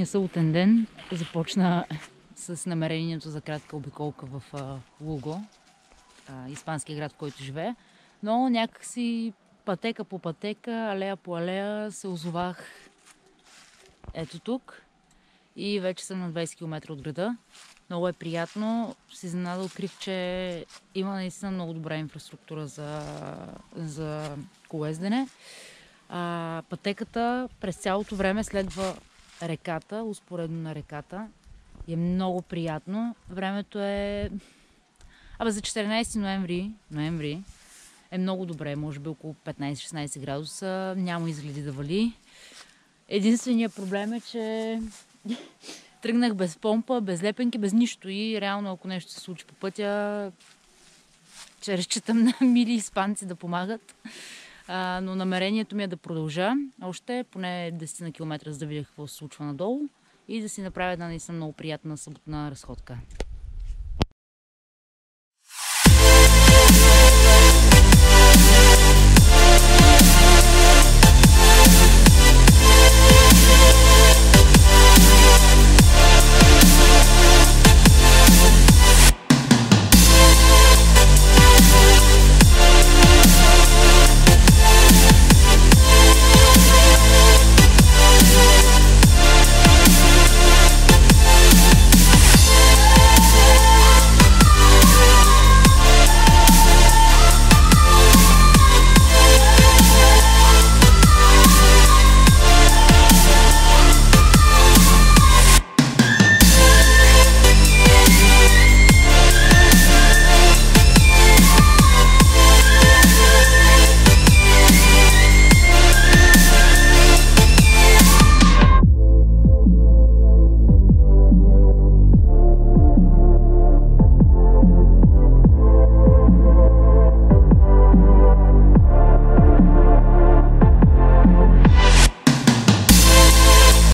Днешния съботен ден започна с намерението за кратка обиколка в Луго, испанския град, в който живея. Но някакси пътека по пътека, алея по алея се озовах ето тук и вече съм на 20 км от града. Много е приятно. С изненада открих, че има наистина много добра инфраструктура за колоездене. Пътеката през цялото време следва реката, успоредно на реката. И е много приятно. Времето е... за 14 ноември е много добре, може би около 15-16 градуса. Няма изгледи да вали. Единственият проблем е, че тръгнах без помпа, без лепенки, без нищо и реално ако нещо се случи по пътя, че разчитам на мили испанци да помагат. Но намерението ми е да продължа още поне 10 на километра, за да видя какво се случва надолу и да си направя една наистина много приятна съботна разходка.